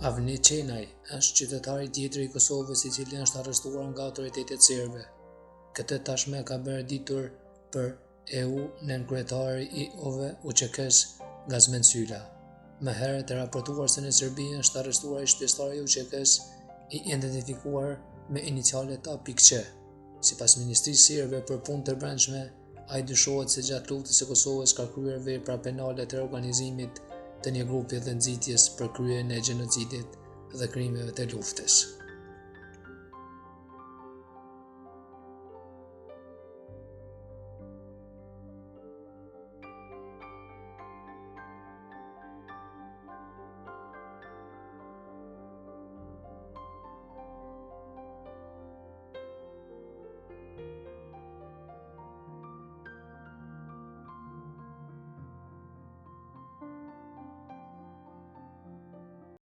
Avni Qenaj është qytetari tjetër i Kosovës i cili është arrestuar nga autoritetet serbe. Këtë tashmë ka bërë ditur për EU nën kryetari i UÇK-s Gazmend Sylla. Më herët e raportuar se në Serbi është arrestuar ai shtestar i UÇK-s i identifikuar me inicialet APQ. Sipas Ministrisë Serbe për Punë të Brendshme, ai dyshohet se gjatë luftës së Kosovës ka kryer vepra penale të organizimit të një grupi dhe nxitjes për kryen e gjenocidit dhe krimeve të luftës.